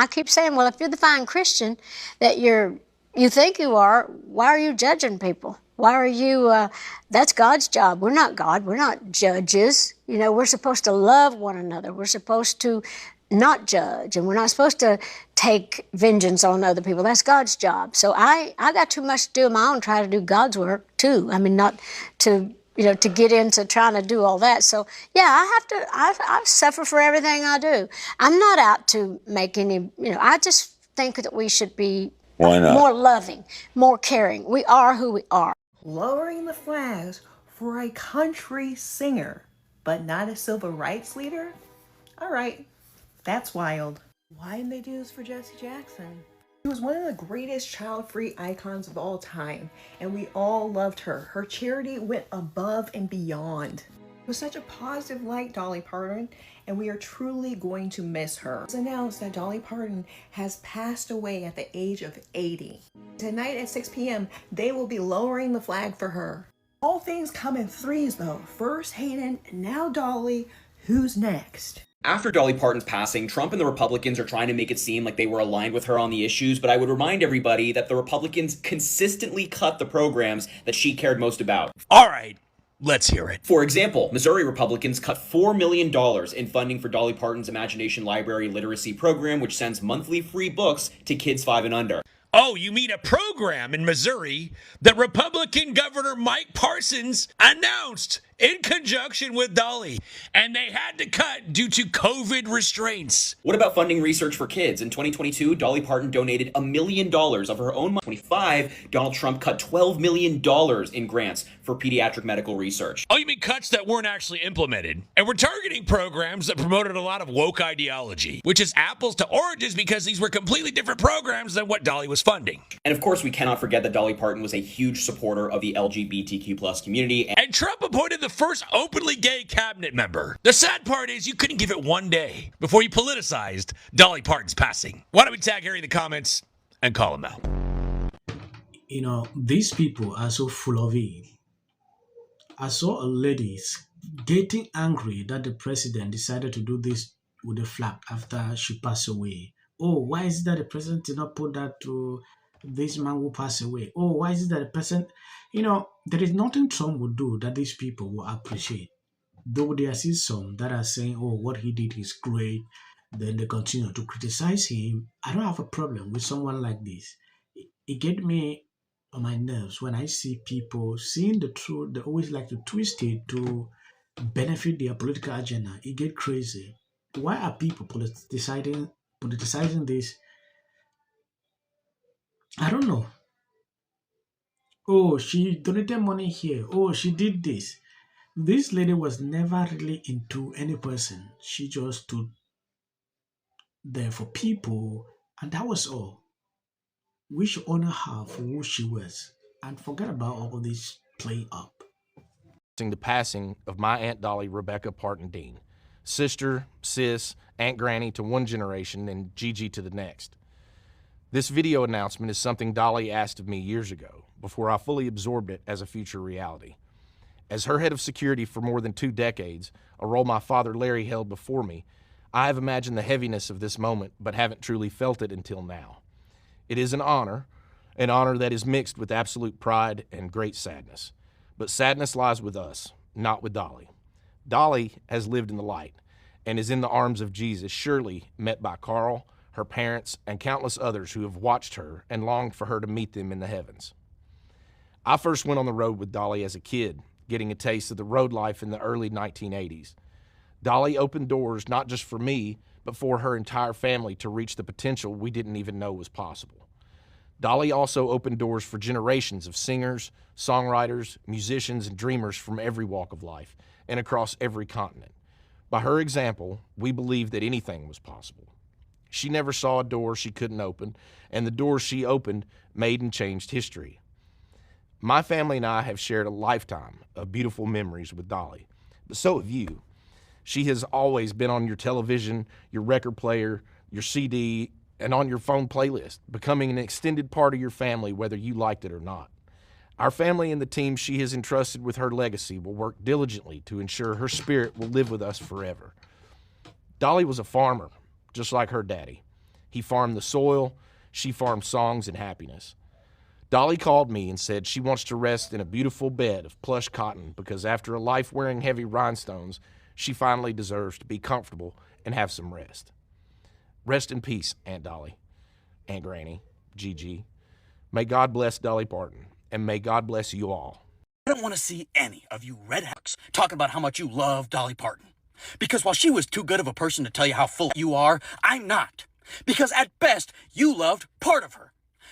I keep saying, well, if you're the fine Christian that you think you are, why are you judging people? Why are you, that's God's job. We're not God. We're not judges. You know, we're supposed to love one another. We're supposed to not judge, and we're not supposed to take vengeance on other people. That's God's job. So I got too much to do on my own, try to do God's work too. I mean, not to, you know, to get into trying to do all that. So yeah, I suffer for everything I do. I'm not out to make any, you know, I just think that we should be more loving, more caring. We are who we are. Lowering the flags for a country singer, but not a civil rights leader? All right, that's wild. Why didn't they do this for Jesse Jackson? She was one of the greatest child-free icons of all time, and we all loved her. Her charity went above and beyond. It was such a positive light, Dolly Parton, and we are truly going to miss her. It's announced that Dolly Parton has passed away at the age of 80. Tonight at 6 p.m., they will be lowering the flag for her. All things come in threes though. First Hayden, now Dolly. Who's next? After Dolly Parton's passing, Trump and the Republicans are trying to make it seem like they were aligned with her on the issues, but I would remind everybody that the Republicans consistently cut the programs that she cared most about. All right, let's hear it. For example, Missouri Republicans cut $4 million in funding for Dolly Parton's Imagination Library Literacy Program, which sends monthly free books to kids 5 and under. Oh, you mean a program in Missouri that Republican Governor Mike Parsons announced in conjunction with Dolly, and they had to cut due to COVID restraints. What about funding research for kids? In 2022, Dolly Parton donated $1 million of her own money. 2025, Donald Trump cut $12 million in grants for pediatric medical research. Oh, you mean cuts that weren't actually implemented? And we're targeting programs that promoted a lot of woke ideology, which is apples to oranges because these were completely different programs than what Dolly was funding. And of course, we cannot forget that Dolly Parton was a huge supporter of the LGBTQ plus community. And Trump appointed the first openly gay cabinet member. The sad part is you couldn't give it one day before you politicized Dolly Parton's passing. Why don't we tag Harry in the comments and call him out? You know, these people are so full of it. I saw a lady getting angry that the president decided to do this with the flag after she passed away. Oh, why is it that the president did not put that to this man who passed away? Oh, why is it that the president... You know, there is nothing Trump would do that these people will appreciate. Though there are still some that are saying, oh, what he did is great, then they continue to criticize him. I don't have a problem with someone like this. It gets me on my nerves when I see people seeing the truth. They always like to twist it to benefit their political agenda. It gets crazy. Why are people politicizing this? I don't know. Oh, she donated money here. Oh, she did this. This lady was never really into any person. She just stood there for people, and that was all. We should honor her for who she was and forget about all this play up. The passing of my Aunt Dolly Rebecca Parton Dean, sister, sis, Aunt Granny to one generation and Gigi to the next. This video announcement is something Dolly asked of me years ago, before I fully absorbed it as a future reality. As her head of security for more than 2 decades, a role my father Larry held before me, I have imagined the heaviness of this moment, but haven't truly felt it until now. It is an honor that is mixed with absolute pride and great sadness. But sadness lies with us, not with Dolly. Dolly has lived in the light and is in the arms of Jesus, surely met by Carl, her parents, and countless others who have watched her and longed for her to meet them in the heavens. I first went on the road with Dolly as a kid, getting a taste of the road life in the early 1980s. Dolly opened doors not just for me, but for her entire family to reach the potential we didn't even know was possible. Dolly also opened doors for generations of singers, songwriters, musicians, and dreamers from every walk of life and across every continent. By her example, we believed that anything was possible. She never saw a door she couldn't open, and the doors she opened made and changed history. My family and I have shared a lifetime of beautiful memories with Dolly, but so have you. She has always been on your television, your record player, your CD, and on your phone playlist, becoming an extended part of your family whether you liked it or not. Our family and the team she has entrusted with her legacy will work diligently to ensure her spirit will live with us forever. Dolly was a farmer, just like her daddy. He farmed the soil, she farmed songs and happiness. Dolly called me and said she wants to rest in a beautiful bed of plush cotton because after a life wearing heavy rhinestones, she finally deserves to be comfortable and have some rest. Rest in peace, Aunt Dolly, Aunt Granny, Gigi. May God bless Dolly Parton, and may God bless you all. I don't want to see any of you redhawks talking about how much you love Dolly Parton. Because while she was too good of a person to tell you how full you are, I'm not. Because at best, you loved part of her.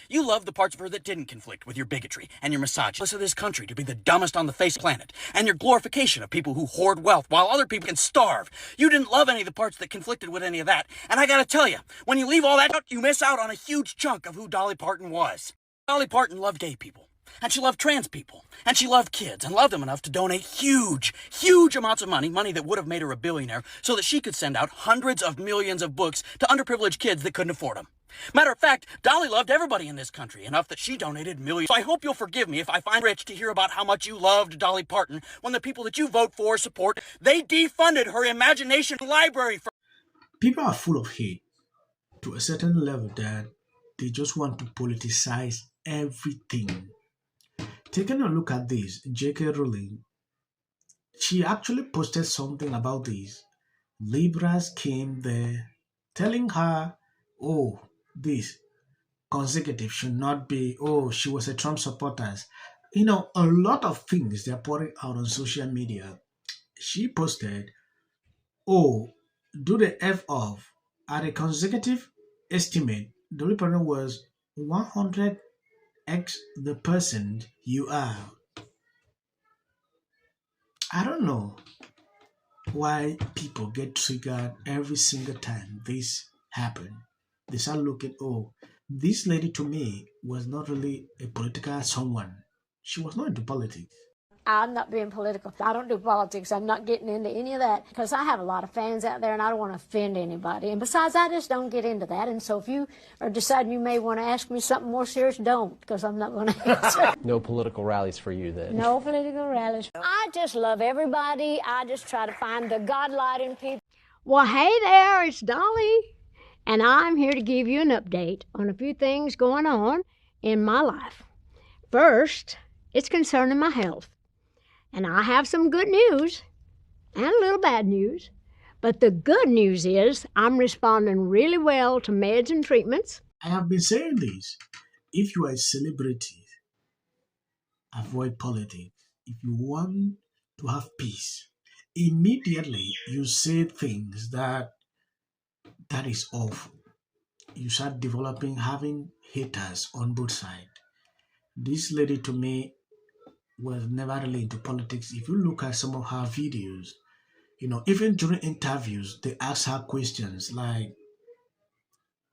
You loved the parts of her that didn't conflict with your bigotry and your misogyny of this country to be the dumbest on the face of the planet, and your glorification of people who hoard wealth while other people can starve. You didn't love any of the parts that conflicted with any of that. And I gotta tell you, when you leave all that out, you miss out on a huge chunk of who Dolly Parton was. Dolly Parton loved gay people, and she loved trans people, and she loved kids, and loved them enough to donate huge amounts of money that would have made her a billionaire, so that she could send out hundreds of millions of books to underprivileged kids that couldn't afford them. Matter of fact, Dolly loved everybody in this country enough that she donated millions. So I hope you'll forgive me if I find rich to hear about how much you loved Dolly Parton when the people that you vote for support, they defunded her imagination library. People are full of hate to a certain level that they just want to politicize everything. Taking a look at this, J.K. Rowling, she actually posted something about this. Liberals came there telling her, oh, this consecutive should not be, oh, she was a Trump supporter. You know, a lot of things they're pouring out on social media. She posted, oh, do the F off. At a consecutive estimate, Dolly Parton was 100x the person you are. I don't know why people get triggered every single time this happens. They start looking, oh, this lady to me was not really a political someone. She was not into politics. I'm not being political. I don't do politics. I'm not getting into any of that because I have a lot of fans out there and I don't want to offend anybody. And besides, I just don't get into that. And so if you are deciding you may want to ask me something more serious, don't, because I'm not going to answer. No political rallies for you then? No political rallies. I just love everybody. I just try to find the God light in people. Well, hey there, it's Dolly. And I'm here to give you an update on a few things going on in my life. First, it's concerning my health. And I have some good news and a little bad news. But the good news is I'm responding really well to meds and treatments. I have been saying this. If you are a celebrity, avoid politics. If you want to have peace, immediately you say things that is awful. You start having haters on both sides. This lady to me was never really into politics. If you look at some of her videos, you know, even during interviews, they ask her questions like,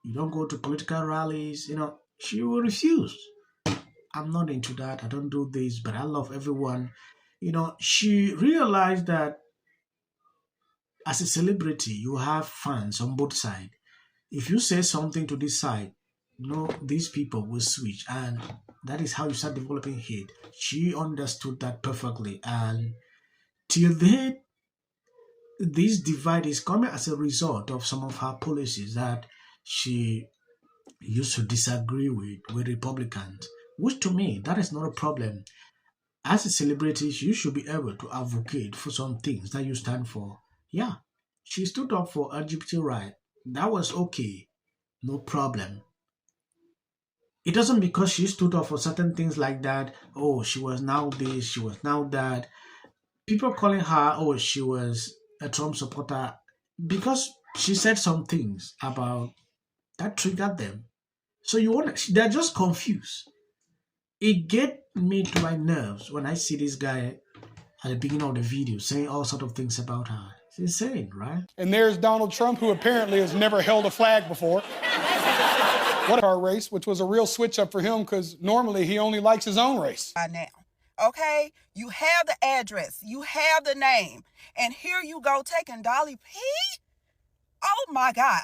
you don't go to political rallies, you know, she will refuse. I'm not into that. I don't do this, but I love everyone. You know, she realized that as a celebrity, you have fans on both sides. If you say something to this side, no, these people will switch, and that is how you start developing hate. She understood that perfectly, and till then, this divide is coming as a result of some of her policies that she used to disagree with Republicans, which to me, that is not a problem. As a celebrity, you should be able to advocate for some things that you stand for. Yeah, she stood up for LGBT rights. That was okay, no problem. It doesn't because she stood up for certain things like that, oh, she was now this, she was now that. People calling her, oh, she was a Trump supporter because she said some things about that triggered them. So they're just confused. It get me to my nerves when I see this guy at the beginning of the video saying all sort of things about her. It's insane, right? And there's Donald Trump, who apparently has never held a flag before. What our race, which was a real switch up for him because normally he only likes his own race. By now, okay? You have the address, you have the name, and here you go taking Dolly P? Oh my God.